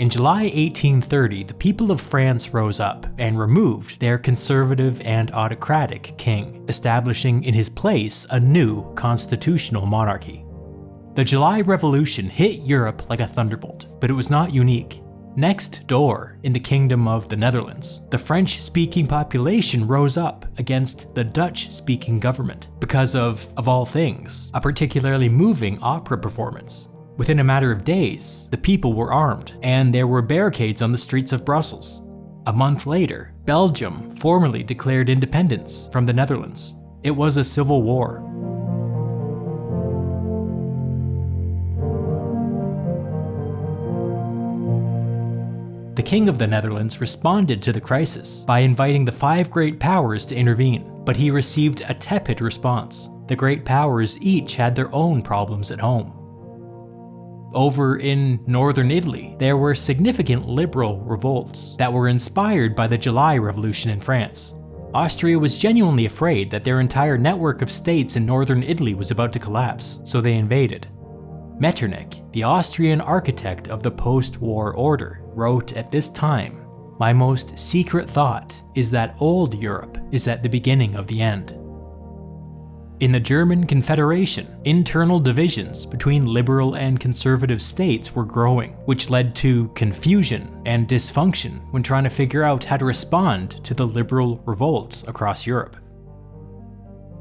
In July 1830, the people of France rose up and removed their conservative and autocratic king, establishing in his place a new constitutional monarchy. The July Revolution hit Europe like a thunderbolt, but it was not unique. Next door, in the Kingdom of the Netherlands, the French-speaking population rose up against the Dutch-speaking government because of all things, a particularly moving opera performance. Within a matter of days, the people were armed, and there were barricades on the streets of Brussels. A month later, Belgium formally declared independence from the Netherlands. It was a civil war. The King of the Netherlands responded to the crisis by inviting the 5 great powers to intervene, but he received a tepid response. The great powers each had their own problems at home. Over in northern Italy, there were significant liberal revolts that were inspired by the July Revolution in France. Austria was genuinely afraid that their entire network of states in northern Italy was about to collapse, so they invaded. Metternich, the Austrian architect of the post-war order, wrote at this time, "My most secret thought is that old Europe is at the beginning of the end." In the German Confederation, internal divisions between liberal and conservative states were growing, which led to confusion and dysfunction when trying to figure out how to respond to the liberal revolts across Europe.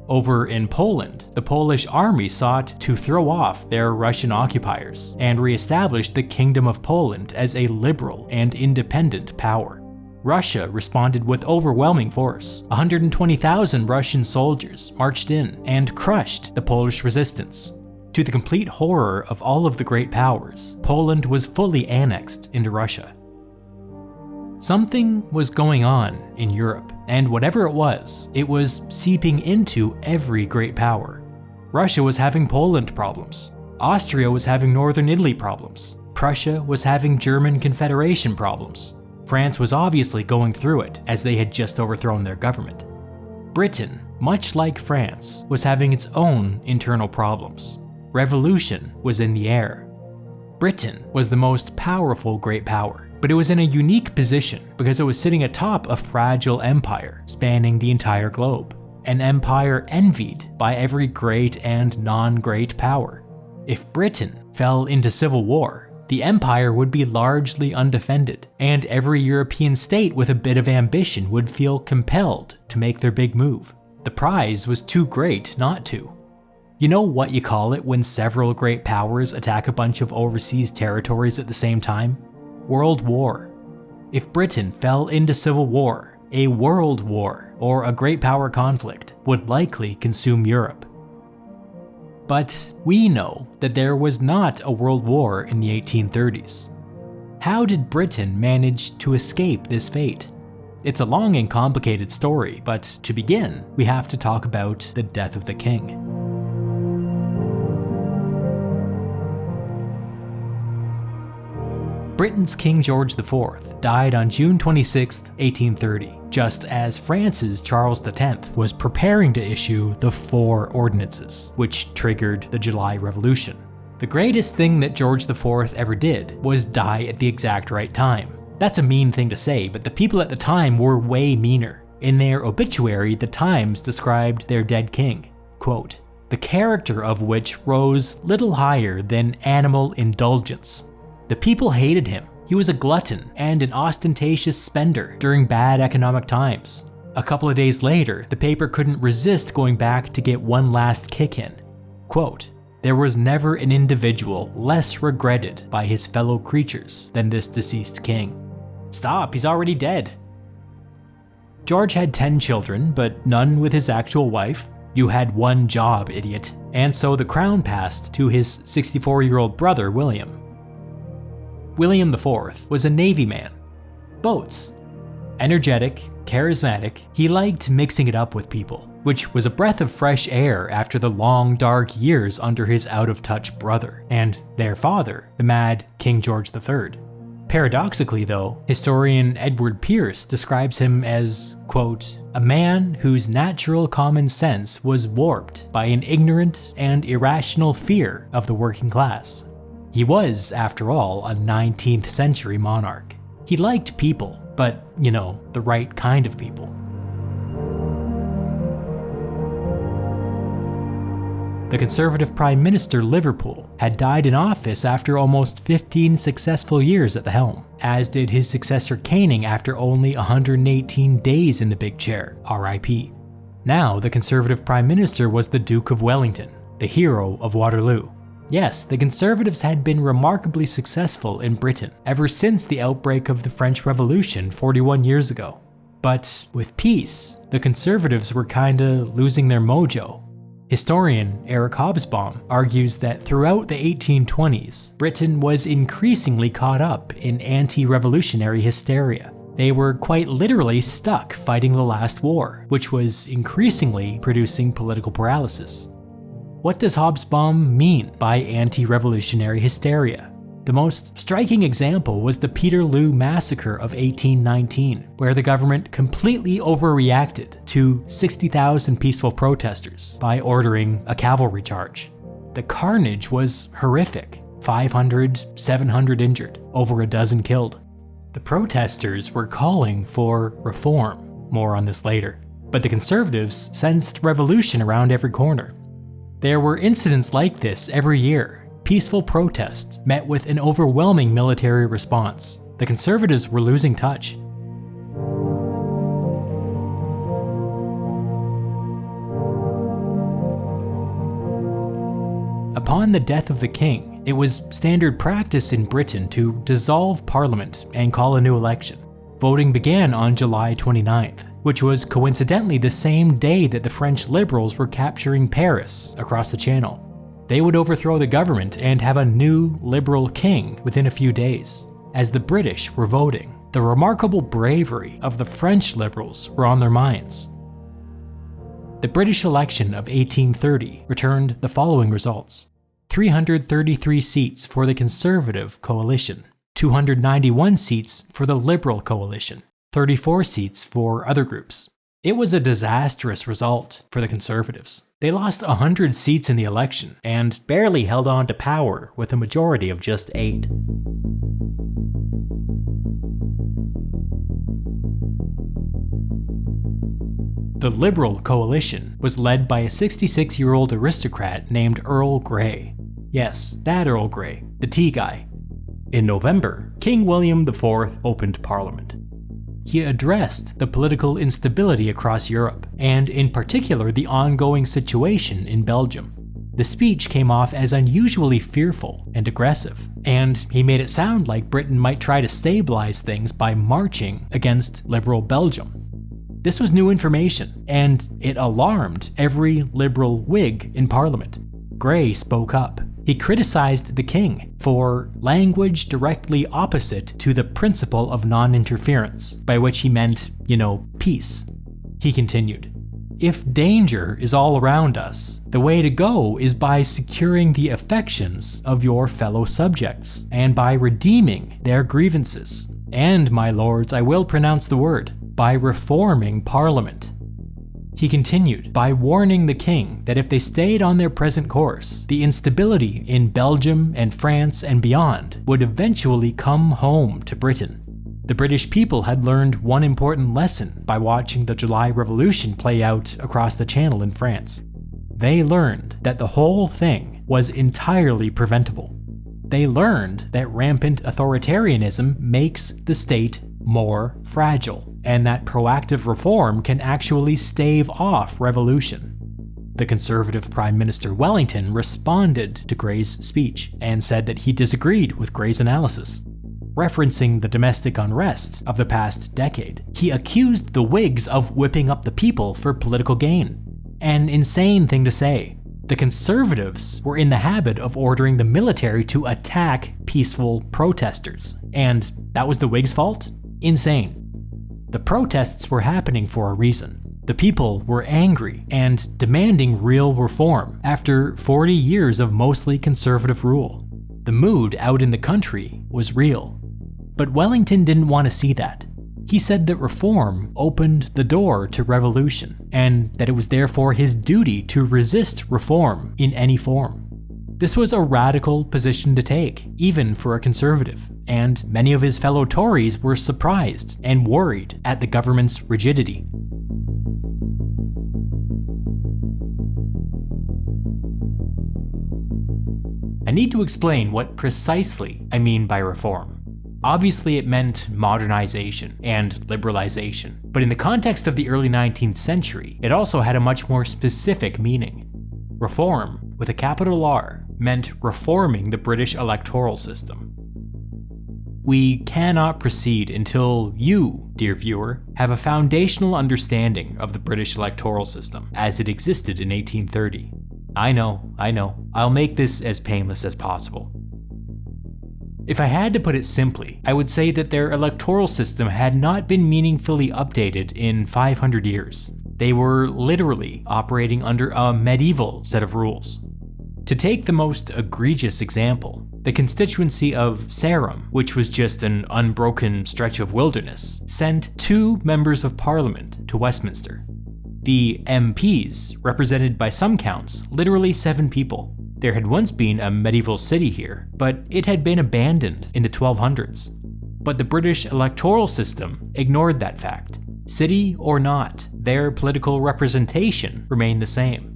Over in Poland, the Polish army sought to throw off their Russian occupiers and re-establish the Kingdom of Poland as a liberal and independent power. Russia responded with overwhelming force. 120,000 Russian soldiers marched in and crushed the Polish resistance. To the complete horror of all of the great powers, Poland was fully annexed into Russia. Something was going on in Europe, and whatever it was seeping into every great power. Russia was having Poland problems. Austria was having Northern Italy problems. Prussia was having German Confederation problems. France was obviously going through it, as they had just overthrown their government. Britain, much like France, was having its own internal problems. Revolution was in the air. Britain was the most powerful great power, but it was in a unique position because it was sitting atop a fragile empire spanning the entire globe, an empire envied by every great and non-great power. If Britain fell into civil war, the empire would be largely undefended, and every European state with a bit of ambition would feel compelled to make their big move. The prize was too great not to. You know what you call it when several great powers attack a bunch of overseas territories at the same time? World War. If Britain fell into civil war, a world war or a great power conflict would likely consume Europe. But we know that there was not a world war in the 1830s. How did Britain manage to escape this fate? It's a long and complicated story, but to begin, we have to talk about the death of the king. Britain's King George IV died on June 26, 1830, just as France's Charles X was preparing to issue the Four Ordinances, which triggered the July Revolution. The greatest thing that George IV ever did was die at the exact right time. That's a mean thing to say, but the people at the time were way meaner. In their obituary, the Times described their dead king, quote, "the character of which rose little higher than animal indulgence. The people hated him. He was a glutton and an ostentatious spender during bad economic times. A couple of days later, the paper couldn't resist going back to get one last kick in. Quote, there was never an individual less regretted by his fellow creatures than this deceased king." Stop, he's already dead. George had 10 children, but none with his actual wife. You had one job, idiot. And so the crown passed to his 64-year-old brother, William. William IV was a Navy man. Boats. Energetic, charismatic, he liked mixing it up with people, which was a breath of fresh air after the long, dark years under his out-of-touch brother, and their father, the mad King George III. Paradoxically though, historian Edward Pierce describes him as, quote, "a man whose natural common sense was warped by an ignorant and irrational fear of the working class. He was, after all, a 19th century monarch. He liked people, but, the right kind of people. The Conservative Prime Minister Liverpool had died in office after almost 15 successful years at the helm, as did his successor Canning after only 118 days in the big chair, RIP. Now, the Conservative Prime Minister was the Duke of Wellington, the hero of Waterloo. Yes, the Conservatives had been remarkably successful in Britain ever since the outbreak of the French Revolution 41 years ago. But with peace, the Conservatives were kinda losing their mojo. Historian Eric Hobsbawm argues that throughout the 1820s, Britain was increasingly caught up in anti-revolutionary hysteria. They were quite literally stuck fighting the last war, which was increasingly producing political paralysis. What does Hobsbawm mean by anti-revolutionary hysteria? The most striking example was the Peterloo Massacre of 1819, where the government completely overreacted to 60,000 peaceful protesters by ordering a cavalry charge. The carnage was horrific: 500, 700 injured, over a dozen killed. The protesters were calling for reform. More on this later. But the Conservatives sensed revolution around every corner. There were incidents like this every year. Peaceful protests met with an overwhelming military response. The Conservatives were losing touch. Upon the death of the king, it was standard practice in Britain to dissolve Parliament and call a new election. Voting began on July 29th, which was coincidentally the same day that the French liberals were capturing Paris across the Channel. They would overthrow the government and have a new liberal king within a few days. As the British were voting, the remarkable bravery of the French liberals were on their minds. The British election of 1830 returned the following results: 333 seats for the Conservative coalition, 291 seats for the Liberal coalition, 34 seats for other groups. It was a disastrous result for the Conservatives. They lost 100 seats in the election and barely held on to power with a majority of just 8. The Liberal coalition was led by a 66-year-old aristocrat named Earl Grey. Yes, that Earl Grey, the tea guy. In November, King William IV opened Parliament. He addressed the political instability across Europe, and in particular the ongoing situation in Belgium. The speech came off as unusually fearful and aggressive, and he made it sound like Britain might try to stabilize things by marching against liberal Belgium. This was new information, and it alarmed every liberal Whig in Parliament. Grey spoke up. He criticized the king for language directly opposite to the principle of non-interference, by which he meant, peace. He continued, "If danger is all around us, the way to go is by securing the affections of your fellow subjects, and by redeeming their grievances. And, my lords, I will pronounce the word, by reforming Parliament." He continued by warning the king that if they stayed on their present course, the instability in Belgium and France and beyond would eventually come home to Britain. The British people had learned one important lesson by watching the July Revolution play out across the Channel in France. They learned that the whole thing was entirely preventable. They learned that rampant authoritarianism makes the state more fragile, and that proactive reform can actually stave off revolution. The Conservative Prime Minister Wellington responded to Grey's speech and said that he disagreed with Grey's analysis. Referencing the domestic unrest of the past decade, he accused the Whigs of whipping up the people for political gain. An insane thing to say. The Conservatives were in the habit of ordering the military to attack peaceful protesters, and that was the Whigs' fault? Insane. The protests were happening for a reason. The people were angry and demanding real reform after 40 years of mostly conservative rule. The mood out in the country was real. But Wellington didn't want to see that. He said that reform opened the door to revolution, and that it was therefore his duty to resist reform in any form. This was a radical position to take, even for a conservative, and many of his fellow Tories were surprised and worried at the government's rigidity. I need to explain what precisely I mean by reform. Obviously, it meant modernization and liberalization, but in the context of the early 19th century, it also had a much more specific meaning. Reform, with a capital R, meant reforming the British electoral system. We cannot proceed until you, dear viewer, have a foundational understanding of the British electoral system as it existed in 1830. I know. I'll make this as painless as possible. If I had to put it simply, I would say that their electoral system had not been meaningfully updated in 500 years. They were literally operating under a medieval set of rules. To take the most egregious example, the constituency of Sarum, which was just an unbroken stretch of wilderness, sent 2 members of parliament to Westminster. The MPs represented by some counts literally 7 people. There had once been a medieval city here, but it had been abandoned in the 1200s. But the British electoral system ignored that fact. City or not, their political representation remained the same.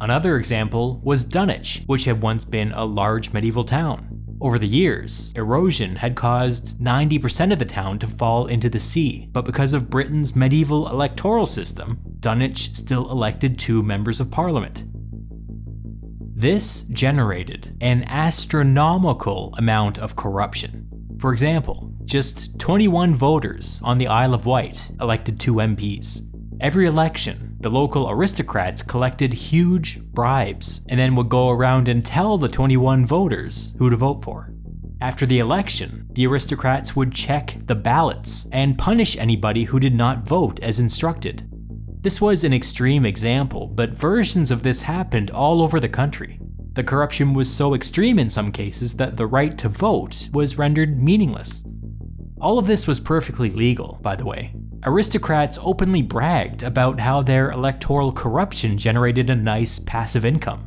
Another example was Dunwich, which had once been a large medieval town. Over the years, erosion had caused 90% of the town to fall into the sea, but because of Britain's medieval electoral system, Dunwich still elected 2 members of parliament. This generated an astronomical amount of corruption. For example, just 21 voters on the Isle of Wight elected 2 MPs. Every election, the local aristocrats collected huge bribes and then would go around and tell the 21 voters who to vote for. After the election, the aristocrats would check the ballots and punish anybody who did not vote as instructed. This was an extreme example, but versions of this happened all over the country. The corruption was so extreme in some cases that the right to vote was rendered meaningless. All of this was perfectly legal, by the way. Aristocrats openly bragged about how their electoral corruption generated a nice passive income.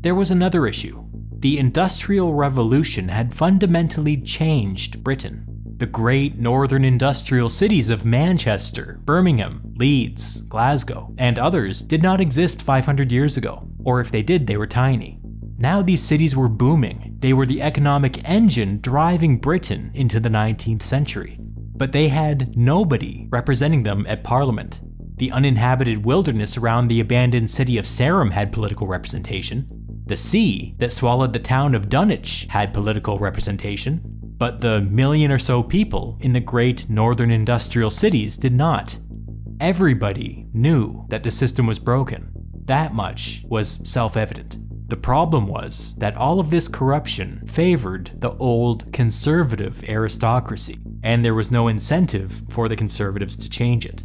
There was another issue. The Industrial Revolution had fundamentally changed Britain. The great northern industrial cities of Manchester, Birmingham, Leeds, Glasgow, and others did not exist 500 years ago, or if they did, they were tiny. Now these cities were booming. They were the economic engine driving Britain into the 19th century. But they had nobody representing them at Parliament. The uninhabited wilderness around the abandoned city of Sarum had political representation. The sea that swallowed the town of Dunwich had political representation. But the million or so people in the great northern industrial cities did not. Everybody knew that the system was broken. That much was self-evident. The problem was that all of this corruption favored the old conservative aristocracy, and there was no incentive for the conservatives to change it.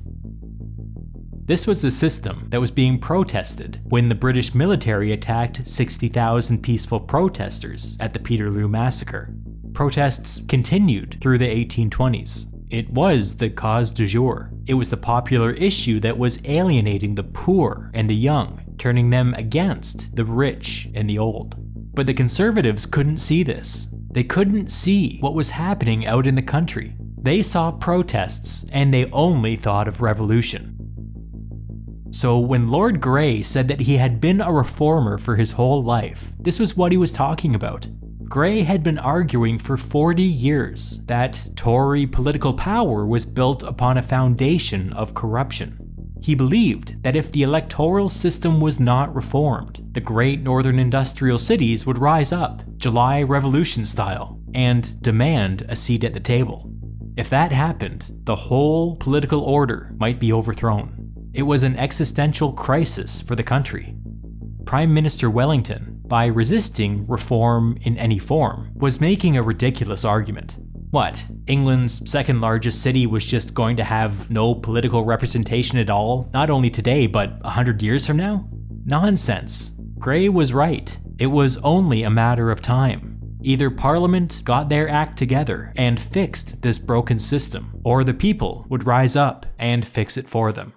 This was the system that was being protested when the British military attacked 60,000 peaceful protesters at the Peterloo Massacre. Protests continued through the 1820s. It was the cause du jour. It was the popular issue that was alienating the poor and the young, turning them against the rich and the old. But the conservatives couldn't see this. They couldn't see what was happening out in the country. They saw protests and they only thought of revolution. So when Lord Grey said that he had been a reformer for his whole life, this was what he was talking about. Grey had been arguing for 40 years that Tory political power was built upon a foundation of corruption. He believed that if the electoral system was not reformed, the great northern industrial cities would rise up, July Revolution style, and demand a seat at the table. If that happened, the whole political order might be overthrown. It was an existential crisis for the country. Prime Minister Wellington, by resisting reform in any form, was making a ridiculous argument. What, England's second largest city was just going to have no political representation at all, not only today, but 100 years from now? Nonsense. Grey was right. It was only a matter of time. Either Parliament got their act together and fixed this broken system, or the people would rise up and fix it for them.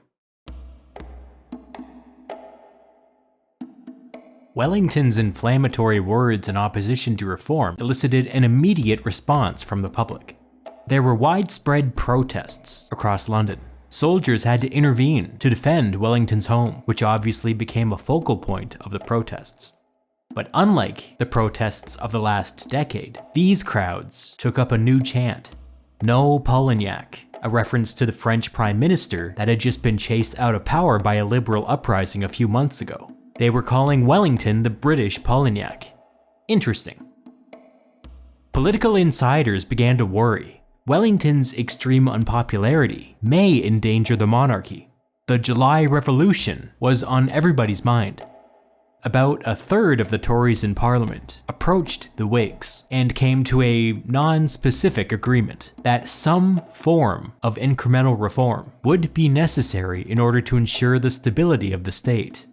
Wellington's inflammatory words in opposition to reform elicited an immediate response from the public. There were widespread protests across London. Soldiers had to intervene to defend Wellington's home, which obviously became a focal point of the protests. But unlike the protests of the last decade, these crowds took up a new chant: "No Polignac," a reference to the French Prime Minister that had just been chased out of power by a liberal uprising a few months ago. They were calling Wellington the British Polignac. Interesting. Political insiders began to worry. Wellington's extreme unpopularity may endanger the monarchy. The July Revolution was on everybody's mind. About a third of the Tories in Parliament approached the Whigs and came to a non-specific agreement that some form of incremental reform would be necessary in order to ensure the stability of the state.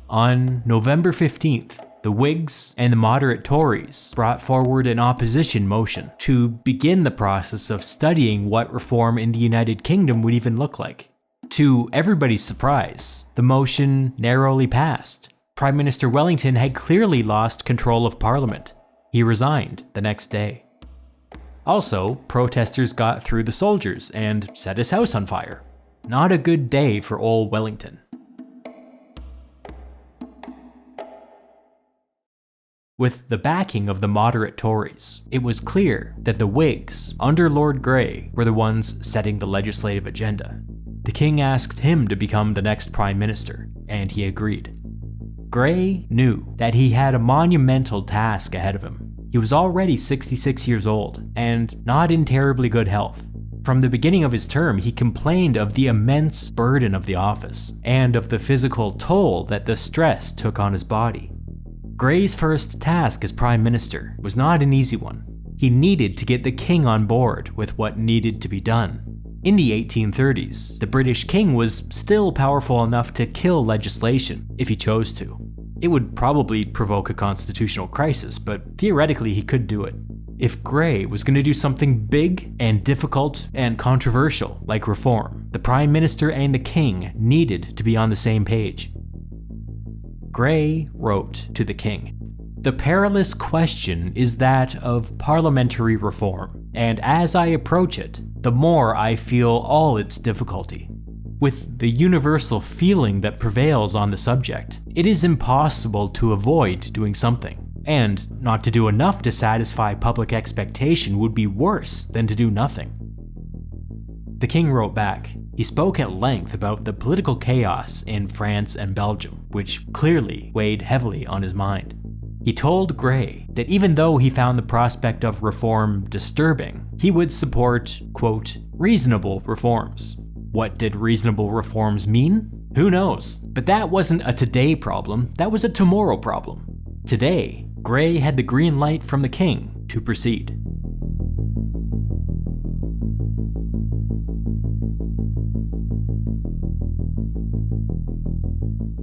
On November 15th, the Whigs and the moderate Tories brought forward an opposition motion to begin the process of studying what reform in the United Kingdom would even look like. To everybody's surprise, the motion narrowly passed. Prime Minister Wellington had clearly lost control of Parliament. He resigned the next day. Also, protesters got through the soldiers and set his house on fire. Not a good day for old Wellington. With the backing of the moderate Tories, it was clear that the Whigs, under Lord Grey, were the ones setting the legislative agenda. The king asked him to become the next prime minister, and he agreed. Grey knew that he had a monumental task ahead of him. He was already 66 years old, and not in terribly good health. From the beginning of his term, he complained of the immense burden of the office, and of the physical toll that the stress took on his body. Grey's first task as prime minister was not an easy one. He needed to get the king on board with what needed to be done. In the 1830s, the British king was still powerful enough to kill legislation if he chose to. It would probably provoke a constitutional crisis, but theoretically he could do it. If Grey was going to do something big and difficult and controversial like reform, the prime minister and the king needed to be on the same page. Grey wrote to the king, "The perilous question is that of parliamentary reform, and as I approach it, the more I feel all its difficulty. With the universal feeling that prevails on the subject, it is impossible to avoid doing something, and not to do enough to satisfy public expectation would be worse than to do nothing." The king wrote back. He spoke at length about the political chaos in France and Belgium, which clearly weighed heavily on his mind. He told Grey that even though he found the prospect of reform disturbing, he would support, quote, "reasonable reforms." What did reasonable reforms mean? Who knows? But that wasn't a today problem, that was a tomorrow problem. Today, Grey had the green light from the king to proceed.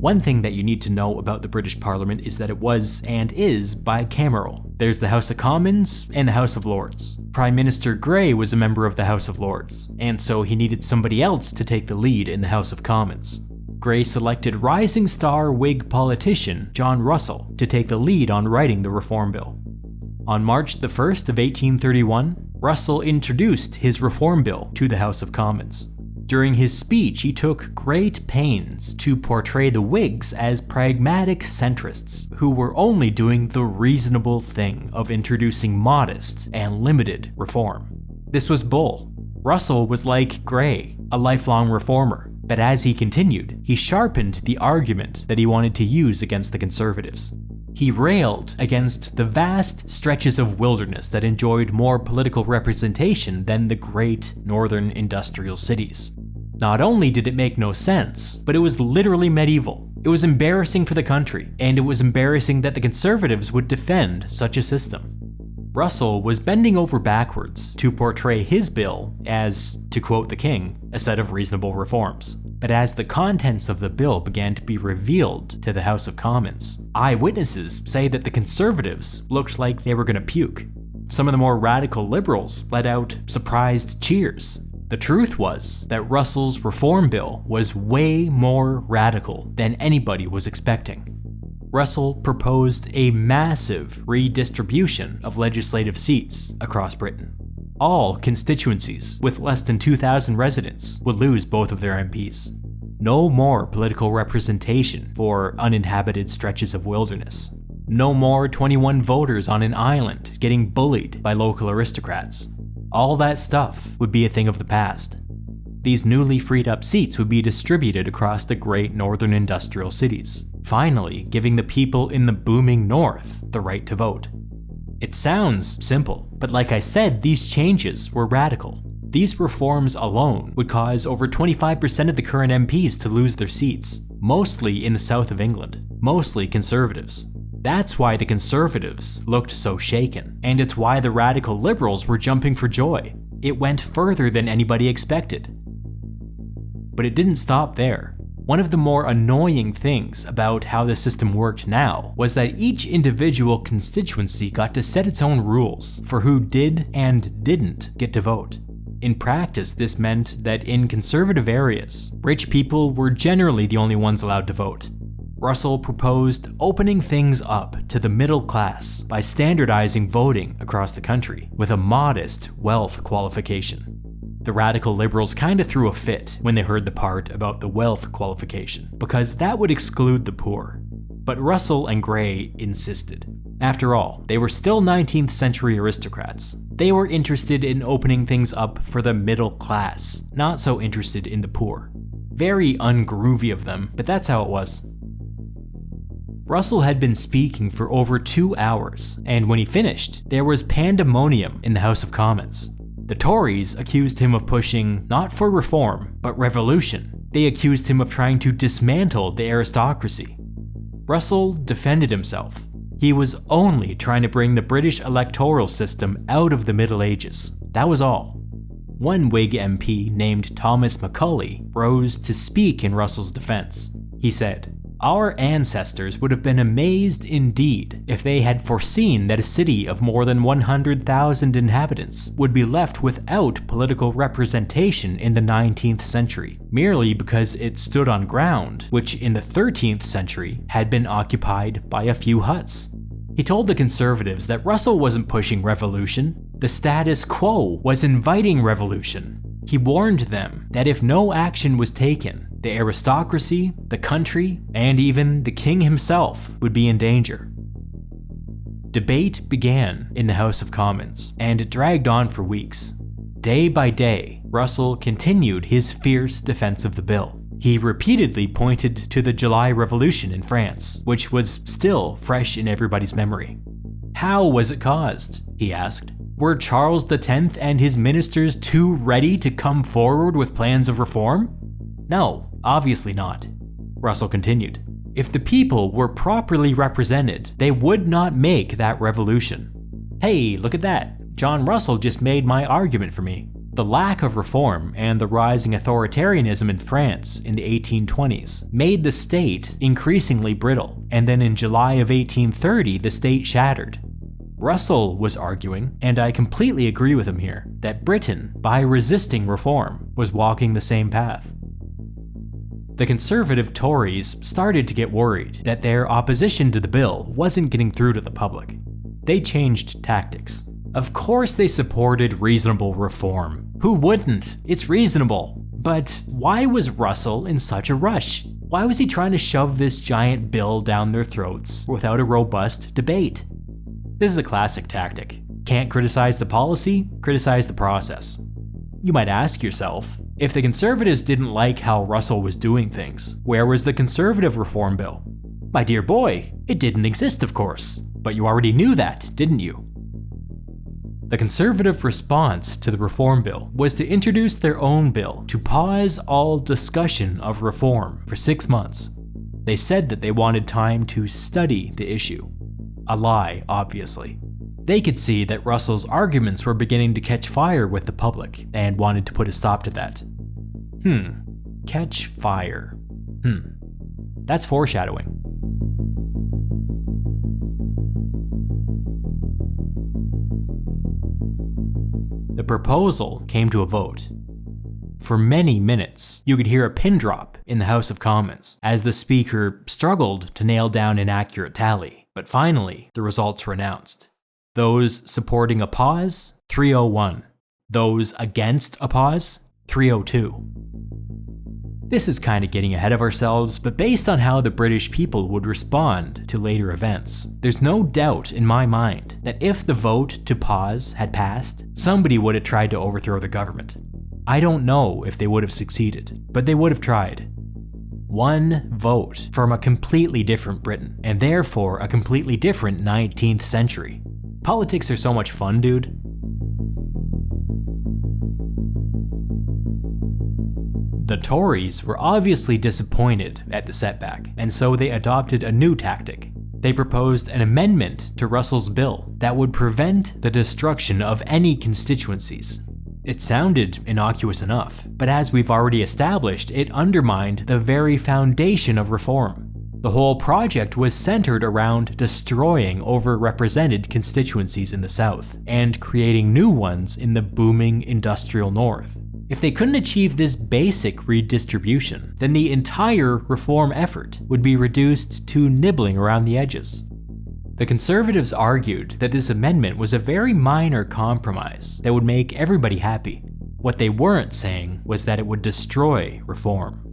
One thing that you need to know about the British Parliament is that it was, and is, bicameral. There's the House of Commons and the House of Lords. Prime Minister Grey was a member of the House of Lords, and so he needed somebody else to take the lead in the House of Commons. Grey selected rising star Whig politician John Russell to take the lead on writing the Reform Bill. On March the 1st of 1831, Russell introduced his Reform Bill to the House of Commons. During his speech, he took great pains to portray the Whigs as pragmatic centrists who were only doing the reasonable thing of introducing modest and limited reform. This was bull. Russell was like Grey, a lifelong reformer, but as he continued, he sharpened the argument that he wanted to use against the Conservatives. He railed against the vast stretches of wilderness that enjoyed more political representation than the great northern industrial cities. Not only did it make no sense, but it was literally medieval. It was embarrassing for the country, and it was embarrassing that the Conservatives would defend such a system. Russell was bending over backwards to portray his bill as, to quote the king, a set of reasonable reforms. But as the contents of the bill began to be revealed to the House of Commons, eyewitnesses say that the Conservatives looked like they were going to puke. Some of the more radical liberals let out surprised cheers. The truth was that Russell's reform bill was way more radical than anybody was expecting. Russell proposed a massive redistribution of legislative seats across Britain. All constituencies with less than 2,000 residents would lose both of their MPs. No more political representation for uninhabited stretches of wilderness. No more 21 voters on an island getting bullied by local aristocrats. All that stuff would be a thing of the past. These newly freed up seats would be distributed across the great northern industrial cities, finally giving the people in the booming north the right to vote. It sounds simple, but like I said, these changes were radical. These reforms alone would cause over 25% of the current MPs to lose their seats, mostly in the south of England, mostly Conservatives. That's why the Conservatives looked so shaken, and it's why the radical Liberals were jumping for joy. It went further than anybody expected. But it didn't stop there. One of the more annoying things about how the system worked now was that each individual constituency got to set its own rules for who did and didn't get to vote. In practice, this meant that in conservative areas, rich people were generally the only ones allowed to vote. Russell proposed opening things up to the middle class by standardizing voting across the country with a modest wealth qualification. The radical Liberals kinda threw a fit when they heard the part about the wealth qualification, because that would exclude the poor. But Russell and Grey insisted. After all, they were still 19th century aristocrats. They were interested in opening things up for the middle class, not so interested in the poor. Very ungroovy of them, but that's how it was. Russell had been speaking for over 2 hours, and when he finished, there was pandemonium in the House of Commons. The Tories accused him of pushing not for reform, but revolution. They accused him of trying to dismantle the aristocracy. Russell defended himself. He was only trying to bring the British electoral system out of the Middle Ages. That was all. One Whig MP named Thomas Macaulay rose to speak in Russell's defense. He said, "Our ancestors would have been amazed indeed if they had foreseen that a city of more than 100,000 inhabitants would be left without political representation in the 19th century, merely because it stood on ground which in the 13th century had been occupied by a few huts." He told the Conservatives that Russell wasn't pushing revolution, the status quo was inviting revolution. He warned them that if no action was taken, the aristocracy, the country, and even the king himself would be in danger. Debate began in the House of Commons, and it dragged on for weeks. Day by day, Russell continued his fierce defense of the bill. He repeatedly pointed to the July Revolution in France, which was still fresh in everybody's memory. How was it caused? He asked. Were Charles X and his ministers too ready to come forward with plans of reform? No, obviously not. Russell continued. If the people were properly represented, they would not make that revolution. Hey, look at that. John Russell just made my argument for me. The lack of reform and the rising authoritarianism in France in the 1820s made the state increasingly brittle, and then in July of 1830 the state shattered. Russell was arguing, and I completely agree with him here, that Britain, by resisting reform, was walking the same path. The conservative Tories started to get worried that their opposition to the bill wasn't getting through to the public. They changed tactics. Of course they supported reasonable reform. Who wouldn't? It's reasonable. But why was Russell in such a rush? Why was he trying to shove this giant bill down their throats without a robust debate? This is a classic tactic. Can't criticize the policy, criticize the process. You might ask yourself, if the Conservatives didn't like how Russell was doing things, where was the Conservative reform bill? My dear boy, it didn't exist, of course. But you already knew that, didn't you? The Conservative response to the reform bill was to introduce their own bill to pause all discussion of reform for 6 months. They said that they wanted time to study the issue. A lie, obviously. They could see that Russell's arguments were beginning to catch fire with the public and wanted to put a stop to that. Catch fire. That's foreshadowing. The proposal came to a vote. For many minutes, you could hear a pin drop in the House of Commons as the Speaker struggled to nail down an accurate tally, but finally, the results were announced. Those supporting a pause, 301. Those against a pause, 302. This is kind of getting ahead of ourselves, but based on how the British people would respond to later events, there's no doubt in my mind that if the vote to pause had passed, somebody would have tried to overthrow the government. I don't know if they would have succeeded, but they would have tried. One vote from a completely different Britain, and therefore a completely different 19th century. Politics are so much fun, dude. The Tories were obviously disappointed at the setback, and so they adopted a new tactic. They proposed an amendment to Russell's bill that would prevent the destruction of any constituencies. It sounded innocuous enough, but as we've already established, it undermined the very foundation of reform. The whole project was centered around destroying overrepresented constituencies in the South and creating new ones in the booming industrial North. If they couldn't achieve this basic redistribution, then the entire reform effort would be reduced to nibbling around the edges. The Conservatives argued that this amendment was a very minor compromise that would make everybody happy. What they weren't saying was that it would destroy reform.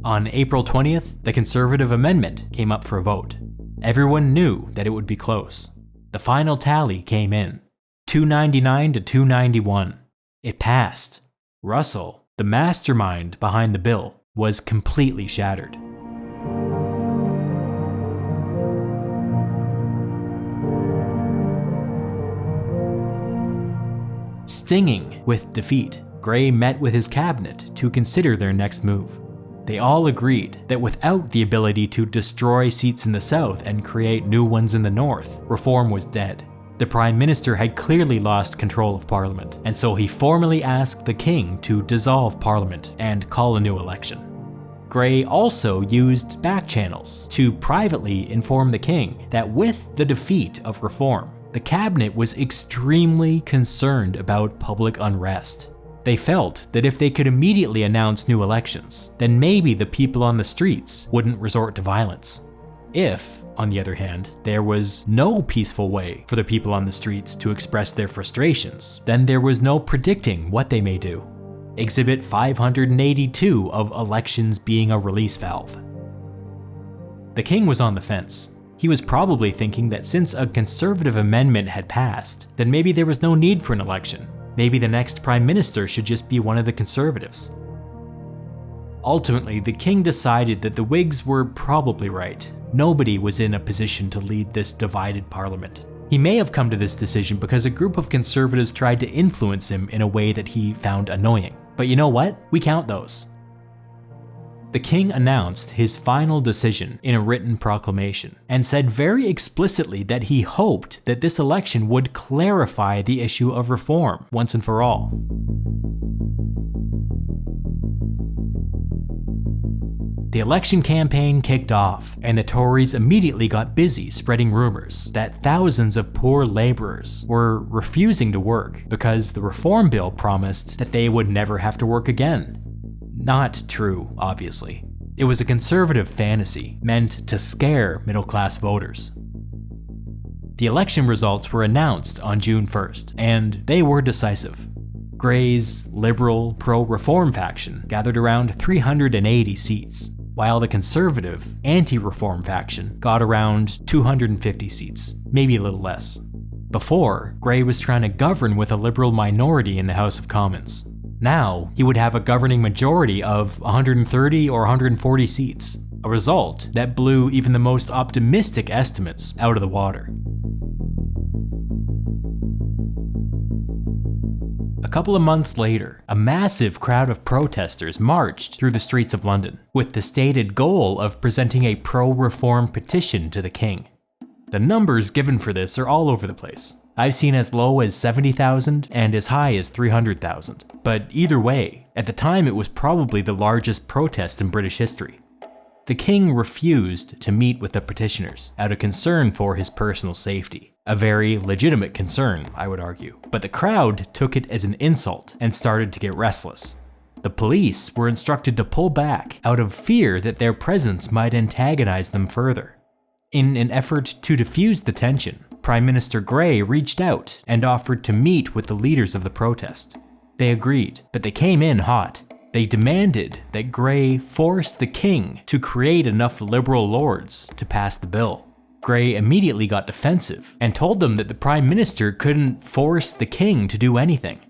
On April 20th, the Conservative amendment came up for a vote. Everyone knew that it would be close. The final tally came in, 299 to 291. It passed. Russell, the mastermind behind the bill, was completely shattered. Stinging with defeat, Grey met with his cabinet to consider their next move. They all agreed that without the ability to destroy seats in the South and create new ones in the North, reform was dead. The Prime Minister had clearly lost control of Parliament, and so he formally asked the King to dissolve Parliament and call a new election. Grey also used back channels to privately inform the King that with the defeat of reform, the cabinet was extremely concerned about public unrest. They felt that if they could immediately announce new elections, then maybe the people on the streets wouldn't resort to violence. If, on the other hand, there was no peaceful way for the people on the streets to express their frustrations, then there was no predicting what they may do. Exhibit 582 of elections being a release valve. The King was on the fence. He was probably thinking that since a Conservative amendment had passed, then maybe there was no need for an election. Maybe the next Prime Minister should just be one of the Conservatives. Ultimately, the King decided that the Whigs were probably right. Nobody was in a position to lead this divided Parliament. He may have come to this decision because a group of Conservatives tried to influence him in a way that he found annoying. But you know what? We count those. The King announced his final decision in a written proclamation and said very explicitly that he hoped that this election would clarify the issue of reform once and for all. The election campaign kicked off, and the Tories immediately got busy spreading rumors that thousands of poor labourers were refusing to work because the reform bill promised that they would never have to work again. Not true, obviously. It was a Conservative fantasy meant to scare middle-class voters. The election results were announced on June 1st, and they were decisive. Grey's Liberal pro-reform faction gathered around 380 seats, while the Conservative anti-reform faction got around 250 seats, maybe a little less. Before, Grey was trying to govern with a Liberal minority in the House of Commons. Now, he would have a governing majority of 130 or 140 seats, a result that blew even the most optimistic estimates out of the water. A couple of months later, a massive crowd of protesters marched through the streets of London, with the stated goal of presenting a pro-reform petition to the King. The numbers given for this are all over the place. I've seen as low as 70,000 and as high as 300,000. But either way, at the time it was probably the largest protest in British history. The King refused to meet with the petitioners out of concern for his personal safety. A very legitimate concern, I would argue, but the crowd took it as an insult and started to get restless. The police were instructed to pull back out of fear that their presence might antagonize them further. In an effort to diffuse the tension, Prime Minister Grey reached out and offered to meet with the leaders of the protest. They agreed, but they came in hot. They demanded that Grey force the king to create enough liberal lords to pass the bill. Grey immediately got defensive and told them that the Prime Minister couldn't force the king to do anything.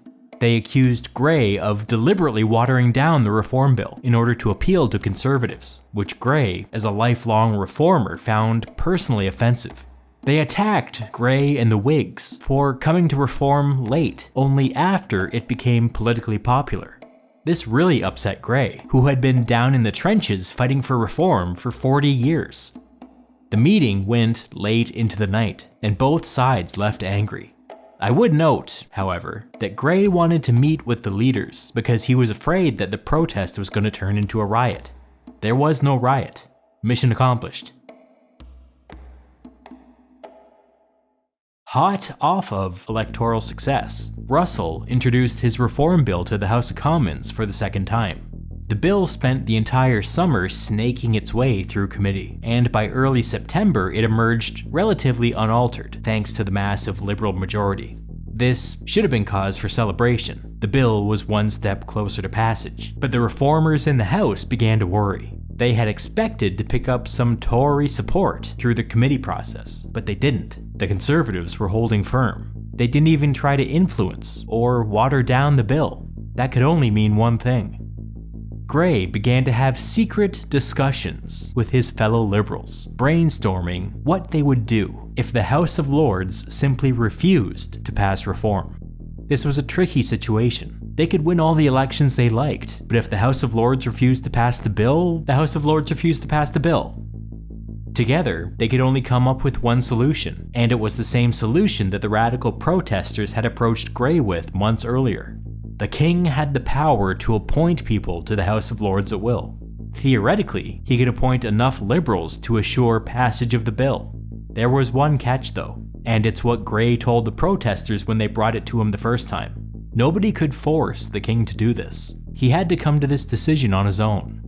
They accused Grey of deliberately watering down the reform bill in order to appeal to conservatives, which Grey, as a lifelong reformer, found personally offensive. They attacked Grey and the Whigs for coming to reform late, only after it became politically popular. This really upset Grey, who had been down in the trenches fighting for reform for 40 years. The meeting went late into the night, and both sides left angry. I would note, however, that Grey wanted to meet with the leaders because he was afraid that the protest was going to turn into a riot. There was no riot. Mission accomplished. Hot off of electoral success, Russell introduced his reform bill to the House of Commons for the second time. The bill spent the entire summer snaking its way through committee, and by early September it emerged relatively unaltered thanks to the massive Liberal majority. This should have been cause for celebration. The bill was one step closer to passage, but the reformers in the House began to worry. They had expected to pick up some Tory support through the committee process, but they didn't. The Conservatives were holding firm. They didn't even try to influence or water down the bill. That could only mean one thing. Grey began to have secret discussions with his fellow Liberals, brainstorming what they would do if the House of Lords simply refused to pass reform. This was a tricky situation. They could win all the elections they liked, but if the House of Lords refused to pass the bill, the House of Lords refused to pass the bill. Together, they could only come up with one solution, and it was the same solution that the radical protesters had approached Grey with months earlier. The king had the power to appoint people to the House of Lords at will. Theoretically, he could appoint enough liberals to assure passage of the bill. There was one catch though, and it's what Grey told the protesters when they brought it to him the first time. Nobody could force the king to do this. He had to come to this decision on his own.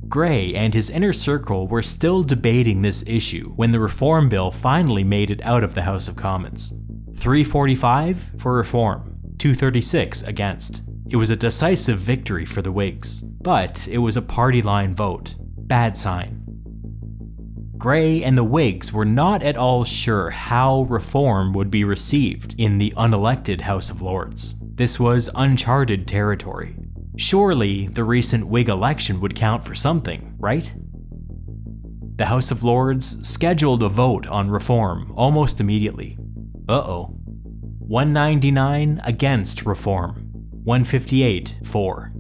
Grey and his inner circle were still debating this issue when the reform bill finally made it out of the House of Commons. 345 for reform. 236 against. It was a decisive victory for the Whigs, but it was a party line vote. Bad sign. Grey and the Whigs were not at all sure how reform would be received in the unelected House of Lords. This was uncharted territory. Surely the recent Whig election would count for something, right? The House of Lords scheduled a vote on reform almost immediately. 199 against reform, 158 for.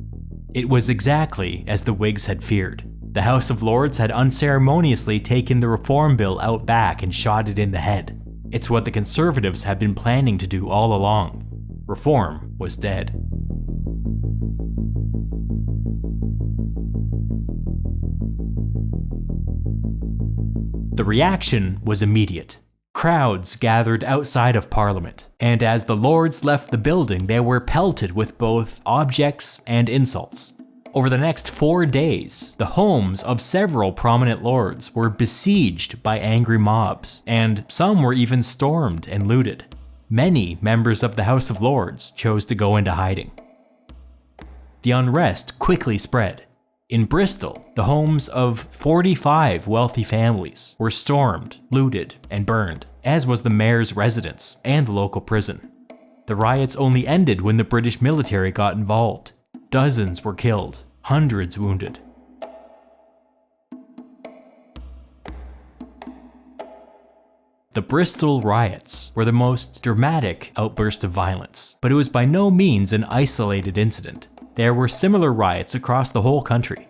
It was exactly as the Whigs had feared. The House of Lords had unceremoniously taken the reform bill out back and shot it in the head. It's what the Conservatives had been planning to do all along. Reform was dead. The reaction was immediate. Crowds gathered outside of Parliament, and as the Lords left the building, they were pelted with both objects and insults. Over the next 4 days, the homes of several prominent lords were besieged by angry mobs, and some were even stormed and looted. Many members of the House of Lords chose to go into hiding. The unrest quickly spread. In Bristol, the homes of 45 wealthy families were stormed, looted, and burned, as was the mayor's residence and the local prison. The riots only ended when the British military got involved. Dozens were killed, hundreds wounded. The Bristol riots were the most dramatic outburst of violence, but it was by no means an isolated incident. There were similar riots across the whole country.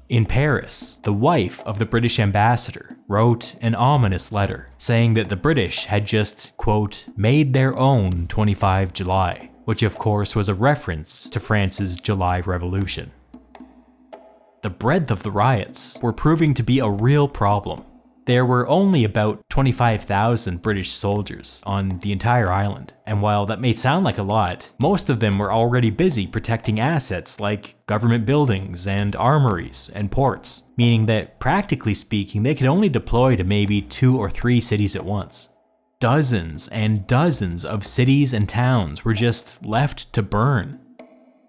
In Paris, the wife of the British ambassador wrote an ominous letter saying that the British had just, quote, made their own 25 July, which of course was a reference to France's July Revolution. The breadth of the riots were proving to be a real problem. There were only about 25,000 British soldiers on the entire island, and while that may sound like a lot, most of them were already busy protecting assets like government buildings and armories and ports, meaning that practically speaking they could only deploy to maybe 2 or 3 cities at once. Dozens and dozens of cities and towns were just left to burn.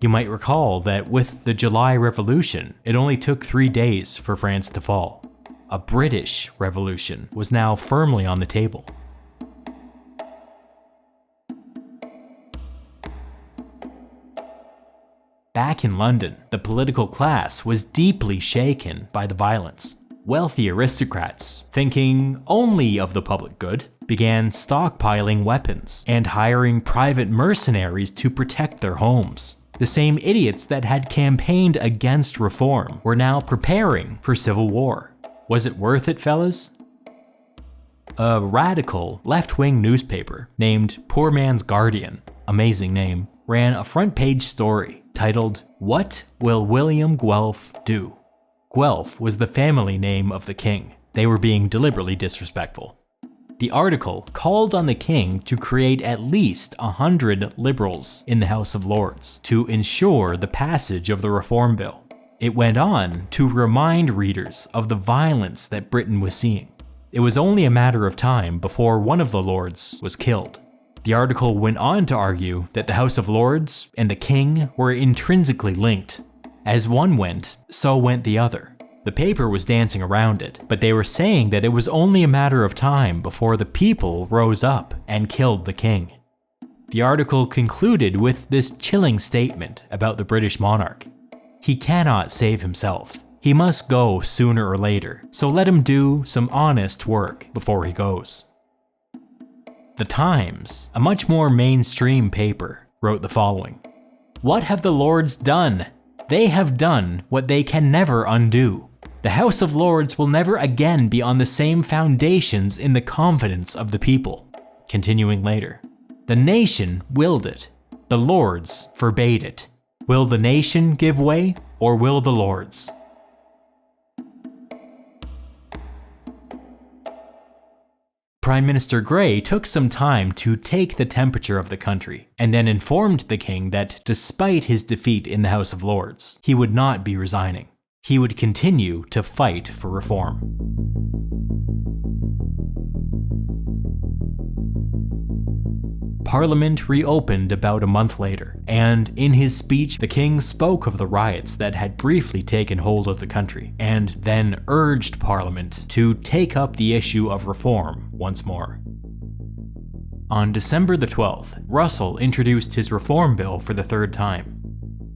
You might recall that with the July Revolution, it only took 3 days for France to fall. A British Revolution was now firmly on the table. Back in London, the political class was deeply shaken by the violence. Wealthy aristocrats, thinking only of the public good, began stockpiling weapons and hiring private mercenaries to protect their homes. The same idiots that had campaigned against reform were now preparing for civil war. Was it worth it, fellas? A radical left-wing newspaper named Poor Man's Guardian, amazing name, ran a front-page story titled, "What Will William Guelph Do?" Guelph was the family name of the king. They were being deliberately disrespectful. The article called on the king to create at least 100 liberals in the House of Lords to ensure the passage of the Reform Bill. It went on to remind readers of the violence that Britain was seeing. It was only a matter of time before one of the lords was killed. The article went on to argue that the House of Lords and the king were intrinsically linked. As one went, so went the other. The paper was dancing around it, but they were saying that it was only a matter of time before the people rose up and killed the king. The article concluded with this chilling statement about the British monarch. He cannot save himself. He must go sooner or later, so let him do some honest work before he goes. The Times, a much more mainstream paper, wrote the following. What have the Lords done? They have done what they can never undo. The House of Lords will never again be on the same foundations in the confidence of the people. Continuing later. The nation willed it. The Lords forbade it. Will the nation give way, or will the Lords? Prime Minister Grey took some time to take the temperature of the country, and then informed the king that despite his defeat in the House of Lords, he would not be resigning. He would continue to fight for reform. Parliament reopened about a month later, and in his speech the king spoke of the riots that had briefly taken hold of the country, and then urged Parliament to take up the issue of reform once more. On December the 12th, Russell introduced his reform bill for the 3rd time.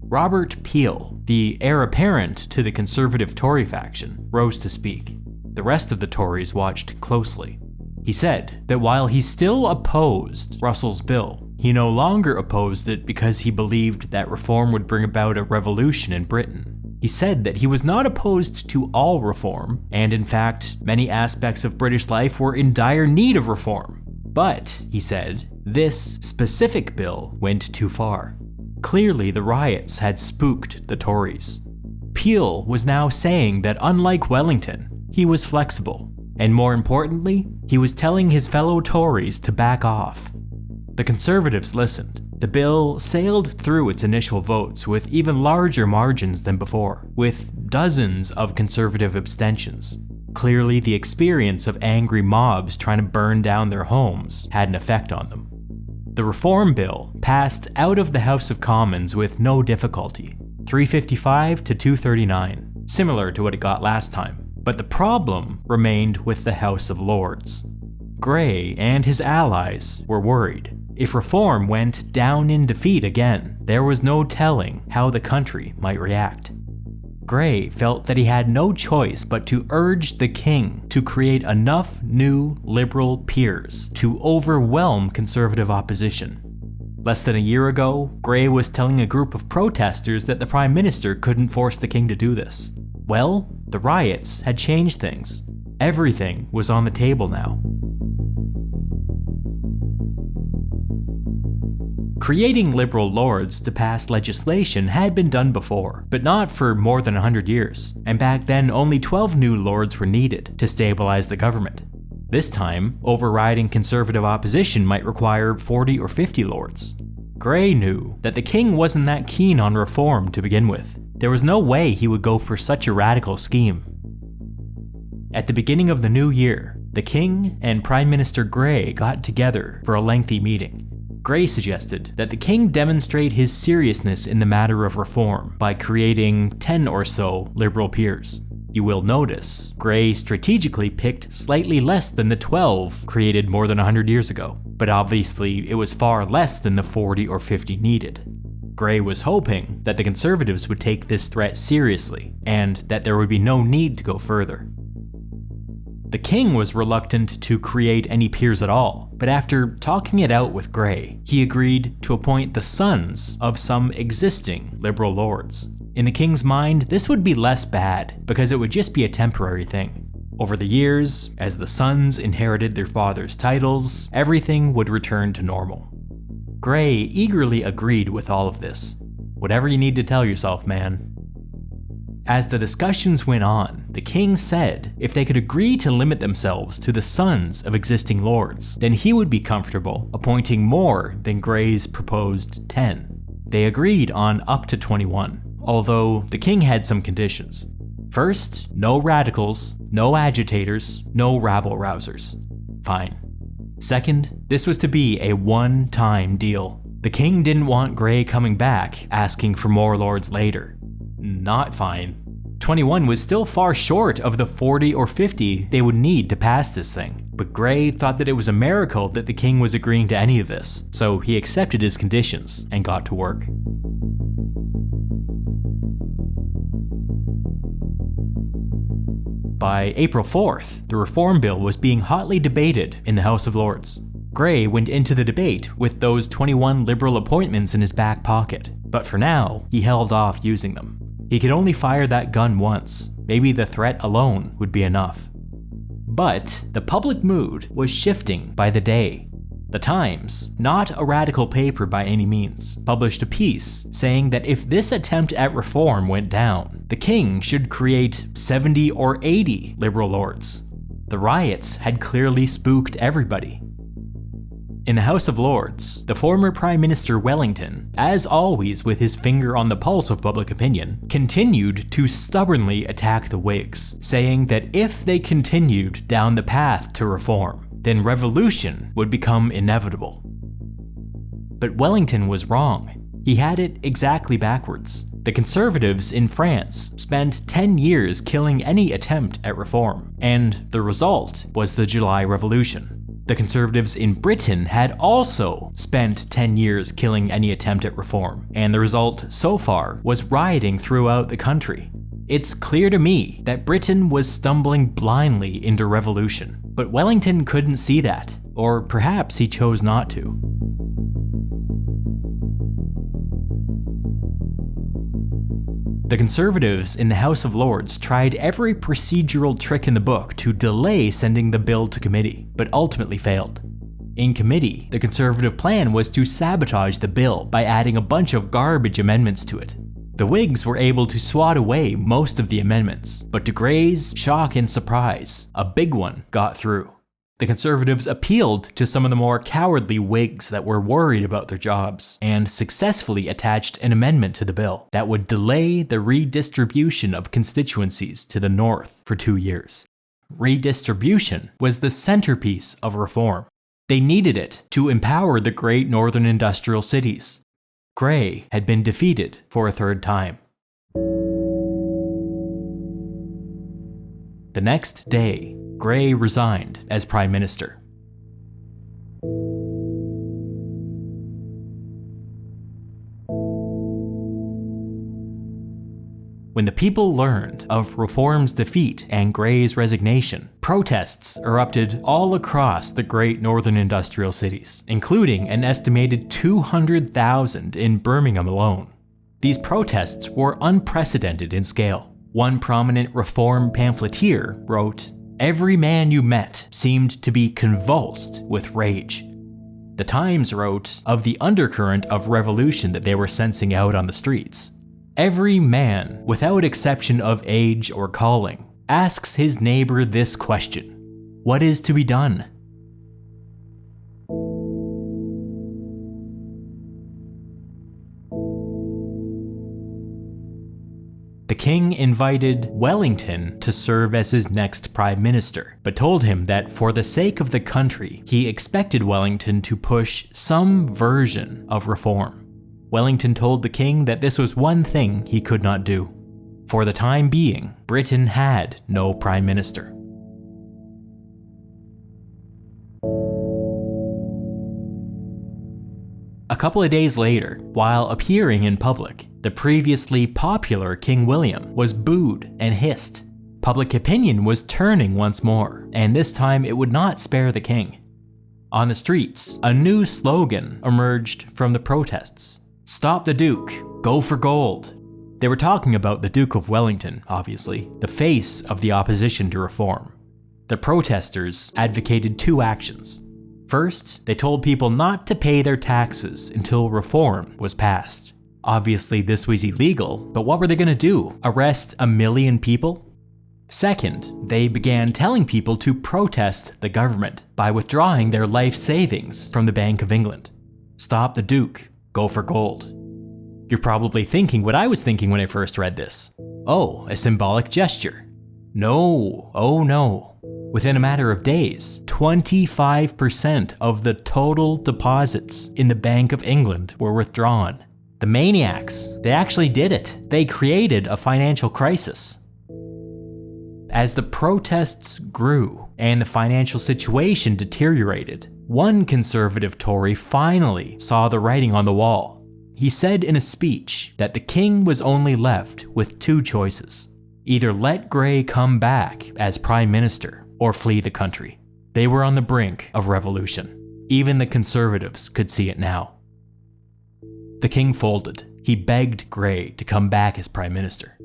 Robert Peel, the heir apparent to the conservative Tory faction, rose to speak. The rest of the Tories watched closely. He said that while he still opposed Russell's bill, he no longer opposed it because he believed that reform would bring about a revolution in Britain. He said that he was not opposed to all reform, and in fact, many aspects of British life were in dire need of reform. But, he said, this specific bill went too far. Clearly, the riots had spooked the Tories. Peel was now saying that unlike Wellington, he was flexible. And more importantly, he was telling his fellow Tories to back off. The Conservatives listened. The bill sailed through its initial votes with even larger margins than before, with dozens of Conservative abstentions. Clearly, the experience of angry mobs trying to burn down their homes had an effect on them. The Reform Bill passed out of the House of Commons with no difficulty, 355 to 239, similar to what it got last time. But the problem remained with the House of Lords. Grey and his allies were worried. If reform went down in defeat again, there was no telling how the country might react. Grey felt that he had no choice but to urge the king to create enough new liberal peers to overwhelm conservative opposition. Less than a year ago, Grey was telling a group of protesters that the Prime Minister couldn't force the king to do this. Well, the riots had changed things. Everything was on the table now. Creating liberal lords to pass legislation had been done before, but not for more than 100 years, and back then only 12 new lords were needed to stabilize the government. This time, overriding conservative opposition might require 40 or 50 lords. Grey knew that the king wasn't that keen on reform to begin with. There was no way he would go for such a radical scheme. At the beginning of the new year, the king and Prime Minister Grey got together for a lengthy meeting. Grey suggested that the king demonstrate his seriousness in the matter of reform by creating 10 or so liberal peers. You will notice, Grey strategically picked slightly less than the 12 created more than 100 years ago, but obviously it was far less than the 40 or 50 needed. Grey was hoping that the Conservatives would take this threat seriously, and that there would be no need to go further. The king was reluctant to create any peers at all, but after talking it out with Grey, he agreed to appoint the sons of some existing liberal lords. In the king's mind, this would be less bad, because it would just be a temporary thing. Over the years, as the sons inherited their father's titles, everything would return to normal. Grey eagerly agreed with all of this. Whatever you need to tell yourself, man. As the discussions went on, the king said if they could agree to limit themselves to the sons of existing lords, then he would be comfortable appointing more than Grey's proposed 10. They agreed on up to 21, although the king had some conditions. First, no radicals, no agitators, no rabble-rousers. Fine. Second, this was to be a one-time deal. The king didn't want Grey coming back, asking for more lords later. Not fine. 21 was still far short of the 40 or 50 they would need to pass this thing, but Grey thought that it was a miracle that the king was agreeing to any of this, so he accepted his conditions and got to work. By April 4th, the Reform Bill was being hotly debated in the House of Lords. Grey went into the debate with those 21 liberal appointments in his back pocket, but for now, he held off using them. He could only fire that gun once. Maybe the threat alone would be enough. But the public mood was shifting by the day. The Times, not a radical paper by any means, published a piece saying that if this attempt at reform went down, the king should create 70 or 80 liberal lords. The riots had clearly spooked everybody. In the House of Lords, the former Prime Minister Wellington, as always with his finger on the pulse of public opinion, continued to stubbornly attack the Whigs, saying that if they continued down the path to reform, then revolution would become inevitable. But Wellington was wrong. He had it exactly backwards. The Conservatives in France spent 10 years killing any attempt at reform, and the result was the July Revolution. The Conservatives in Britain had also spent 10 years killing any attempt at reform, and the result so far was rioting throughout the country. It's clear to me that Britain was stumbling blindly into revolution, but Wellington couldn't see that, or perhaps he chose not to. The Conservatives in the House of Lords tried every procedural trick in the book to delay sending the bill to committee, but ultimately failed. In committee, the Conservative plan was to sabotage the bill by adding a bunch of garbage amendments to it. The Whigs were able to swat away most of the amendments, but to Grey's shock and surprise, a big one got through. The Conservatives appealed to some of the more cowardly Whigs that were worried about their jobs, and successfully attached an amendment to the bill that would delay the redistribution of constituencies to the north for 2 years. Redistribution was the centerpiece of reform. They needed it to empower the great northern industrial cities. Grey had been defeated for a third time. The next day, Grey resigned as Prime Minister. When the people learned of Reform's defeat and Grey's resignation, protests erupted all across the great northern industrial cities, including an estimated 200,000 in Birmingham alone. These protests were unprecedented in scale. One prominent Reform pamphleteer wrote, "Every man you met seemed to be convulsed with rage." The Times wrote of the undercurrent of revolution that they were sensing out on the streets. Every man, without exception of age or calling, asks his neighbor this question: what is to be done? The king invited Wellington to serve as his next prime minister, but told him that for the sake of the country, he expected Wellington to push some version of reform. Wellington told the king that this was one thing he could not do. For the time being, Britain had no prime minister. A couple of days later, while appearing in public, the previously popular King William was booed and hissed. Public opinion was turning once more, and this time it would not spare the king. On the streets, a new slogan emerged from the protests: "Stop the Duke, go for gold." They were talking about the Duke of Wellington, obviously, the face of the opposition to reform. The protesters advocated two actions. First, they told people not to pay their taxes until reform was passed. Obviously, this was illegal, but what were they going to do? Arrest 1 million people? Second, they began telling people to protest the government by withdrawing their life savings from the Bank of England. Stop the Duke, go for gold. You're probably thinking what I was thinking when I first read this. Oh, a symbolic gesture. No, oh no. Within a matter of days, 25% of the total deposits in the Bank of England were withdrawn. The maniacs, they actually did it. They created a financial crisis. As the protests grew and the financial situation deteriorated, one conservative Tory finally saw the writing on the wall. He said in a speech that the king was only left with two choices: either let Grey come back as prime minister or flee the country. They were on the brink of revolution. Even the conservatives could see it now. The king folded. He begged Grey to come back as prime minister.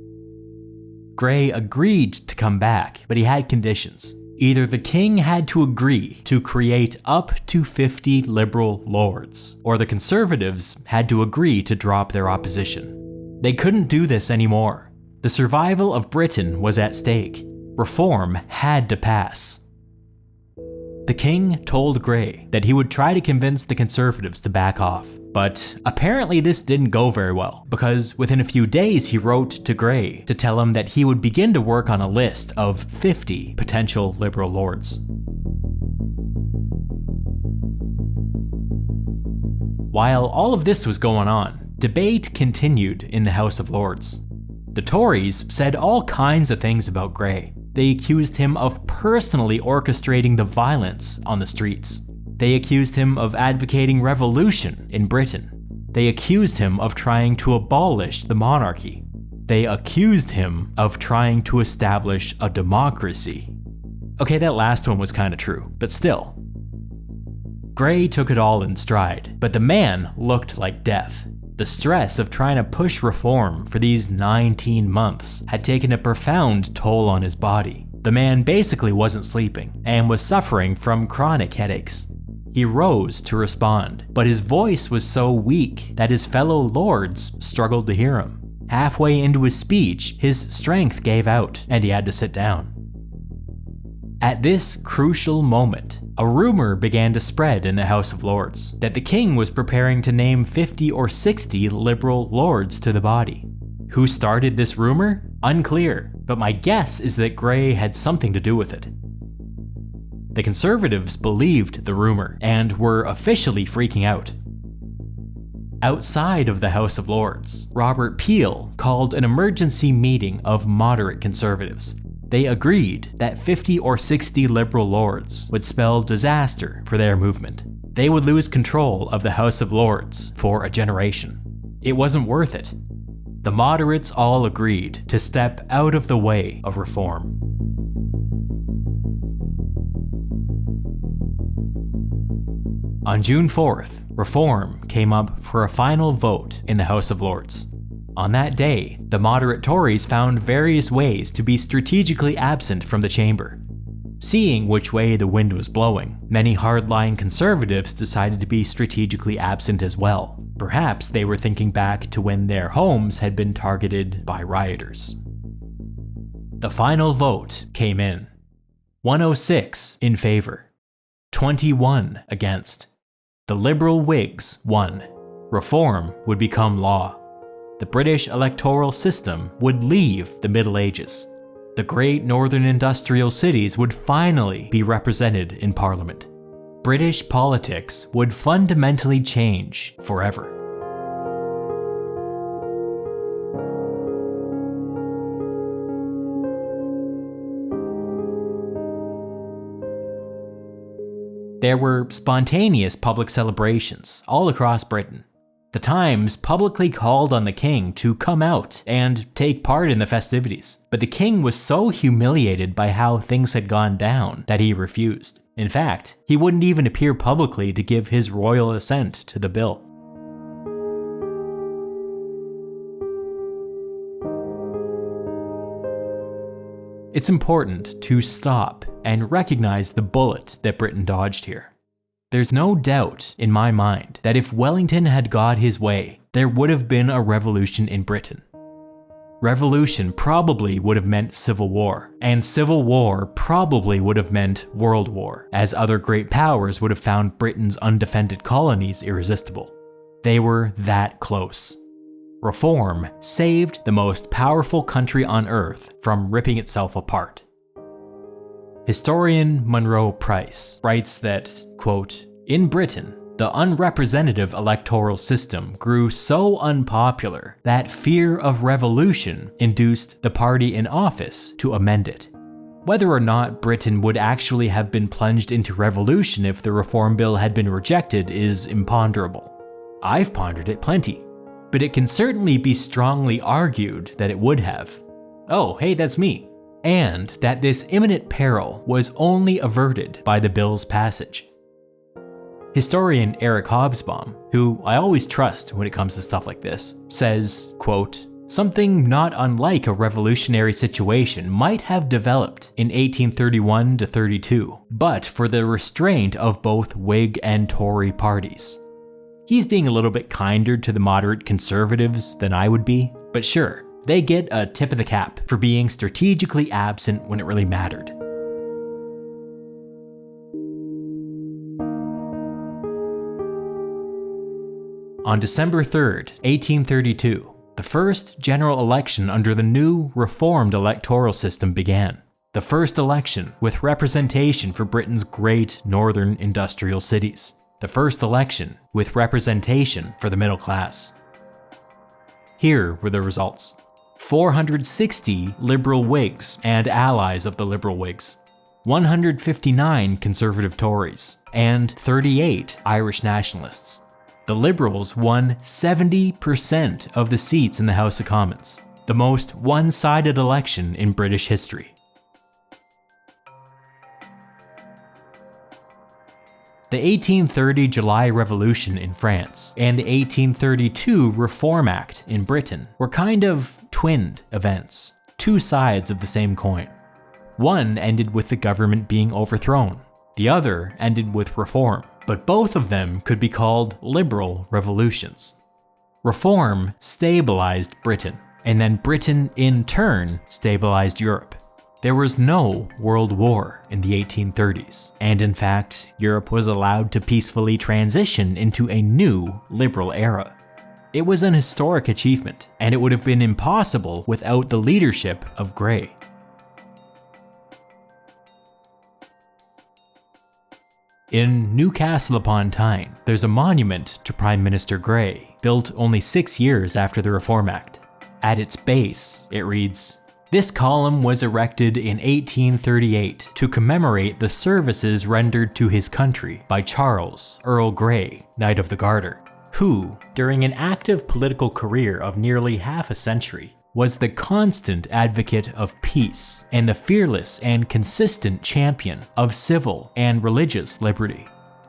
Grey agreed to come back, but he had conditions. Either the king had to agree to create up to 50 liberal lords, or the conservatives had to agree to drop their opposition. They couldn't do this anymore. The survival of Britain was at stake. Reform had to pass. The king told Grey that he would try to convince the conservatives to back off, but apparently this didn't go very well, because within a few days he wrote to Grey to tell him that he would begin to work on a list of 50 potential liberal lords. While all of this was going on, debate continued in the House of Lords. The Tories said all kinds of things about Grey. They accused him of personally orchestrating the violence on the streets. They accused him of advocating revolution in Britain. They accused him of trying to abolish the monarchy. They accused him of trying to establish a democracy. Okay, that last one was kind of true, but still. Grey took it all in stride, but the man looked like death. The stress of trying to push reform for these 19 months had taken a profound toll on his body. The man basically wasn't sleeping and was suffering from chronic headaches. He rose to respond, but his voice was so weak that his fellow lords struggled to hear him. Halfway into his speech, his strength gave out and he had to sit down. At this crucial moment, a rumor began to spread in the House of Lords that the king was preparing to name 50 or 60 liberal lords to the body. Who started this rumor? Unclear, but my guess is that Grey had something to do with it. The conservatives believed the rumor and were officially freaking out. Outside of the House of Lords, Robert Peel called an emergency meeting of moderate conservatives. They agreed that 50 or 60 liberal lords would spell disaster for their movement. They would lose control of the House of Lords for a generation. It wasn't worth it. The moderates all agreed to step out of the way of reform. On June 4th, reform came up for a final vote in the House of Lords. On that day, the moderate Tories found various ways to be strategically absent from the chamber. Seeing which way the wind was blowing, many hardline conservatives decided to be strategically absent as well. Perhaps they were thinking back to when their homes had been targeted by rioters. The final vote came in. 106 in favor, 21 against. The Liberal Whigs won. Reform would become law. The British electoral system would leave the Middle Ages. The great northern industrial cities would finally be represented in Parliament. British politics would fundamentally change forever. There were spontaneous public celebrations all across Britain. The Times publicly called on the king to come out and take part in the festivities, but the king was so humiliated by how things had gone down that he refused. In fact, he wouldn't even appear publicly to give his royal assent to the bill. It's important to stop and recognize the bullet that Britain dodged here. There's no doubt in my mind that if Wellington had got his way, there would have been a revolution in Britain. Revolution probably would have meant civil war, and civil war probably would have meant world war, as other great powers would have found Britain's undefended colonies irresistible. They were that close. Reform saved the most powerful country on earth from ripping itself apart. Historian Monroe Price writes that, quote, "In Britain, the unrepresentative electoral system grew so unpopular that fear of revolution induced the party in office to amend it." Whether or not Britain would actually have been plunged into revolution if the Reform Bill had been rejected is imponderable. I've pondered it plenty, but it can certainly be strongly argued that it would have. Oh, hey, that's me. And that this imminent peril was only averted by the bill's passage. Historian Eric Hobsbawm, who I always trust when it comes to stuff like this, says, quote, "Something not unlike a revolutionary situation might have developed in 1831 to 32, but for the restraint of both Whig and Tory parties." He's being a little bit kinder to the moderate conservatives than I would be, but sure, they get a tip of the cap for being strategically absent when it really mattered. On December 3rd, 1832, the first general election under the new reformed electoral system began. The first election with representation for Britain's great northern industrial cities. The first election with representation for the middle class. Here were the results. 460 Liberal Whigs and allies of the Liberal Whigs, 159 Conservative Tories, and 38 Irish nationalists. The Liberals won 70% of the seats in the House of Commons, the most one-sided election in British history. The 1830 July Revolution in France and the 1832 Reform Act in Britain were kind of twinned events, two sides of the same coin. One ended with the government being overthrown, the other ended with reform, but both of them could be called liberal revolutions. Reform stabilized Britain, and then Britain in turn stabilized Europe. There was no world war in the 1830s, and in fact, Europe was allowed to peacefully transition into a new liberal era. It was an historic achievement, and it would have been impossible without the leadership of Grey. In Newcastle upon Tyne, there's a monument to Prime Minister Grey, built only 6 years after the Reform Act. At its base, it reads, "This column was erected in 1838 to commemorate the services rendered to his country by Charles, Earl Grey, Knight of the Garter, who, during an active political career of nearly half a century, was the constant advocate of peace and the fearless and consistent champion of civil and religious liberty.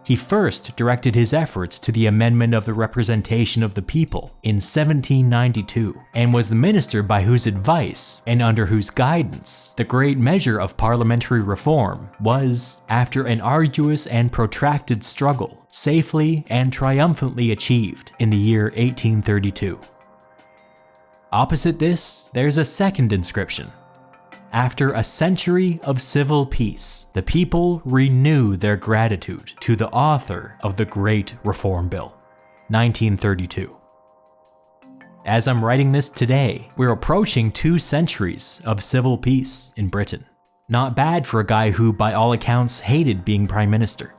He first directed his efforts to the amendment of the representation of the people in 1792, and was the minister by whose advice and under whose guidance the great measure of parliamentary reform was, after an arduous and protracted struggle, safely and triumphantly achieved in the year 1832. Opposite this, there's a second inscription. After a century of civil peace, the people renew their gratitude to the author of the Great Reform Bill, 1932. As I'm writing this today, we're approaching 2 centuries of civil peace in Britain. Not bad for a guy who, by all accounts, hated being Prime Minister.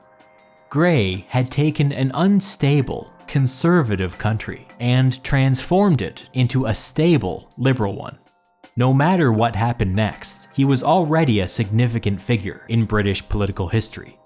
Grey had taken an unstable, conservative country and transformed it into a stable, liberal one. No matter what happened next, he was already a significant figure in British political history.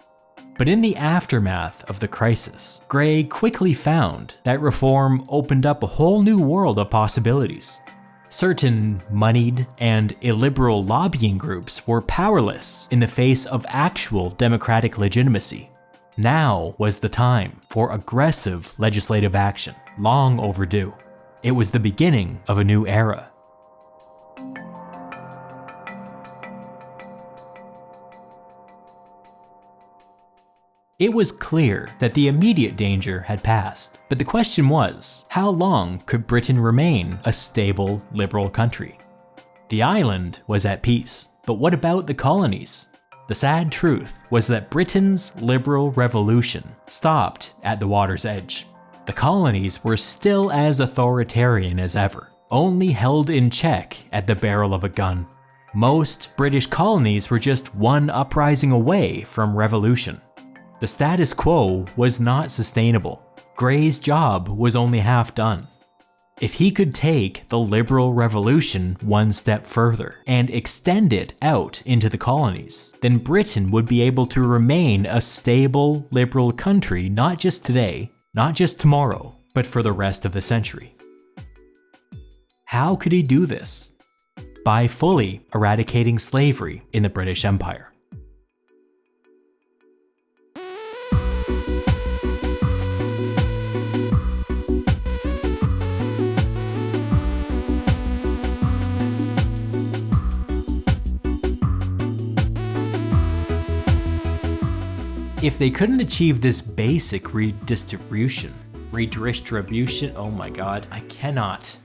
But in the aftermath of the crisis, Grey quickly found that reform opened up a whole new world of possibilities. Certain moneyed and illiberal lobbying groups were powerless in the face of actual democratic legitimacy. Now was the time for aggressive legislative action, long overdue. It was the beginning of a new era. It was clear that the immediate danger had passed, but the question was, how long could Britain remain a stable, liberal country? The island was at peace, but what about the colonies? The sad truth was that Britain's liberal revolution stopped at the water's edge. The colonies were still as authoritarian as ever, only held in check at the barrel of a gun. Most British colonies were just one uprising away from revolution. The status quo was not sustainable. Grey's job was only half done. If he could take the liberal revolution one step further and extend it out into the colonies, then Britain would be able to remain a stable, liberal country not just today, not just tomorrow, but for the rest of the century. How could he do this? By fully eradicating slavery in the British Empire. If they couldn't achieve this basic redistribution, oh my god, I cannot.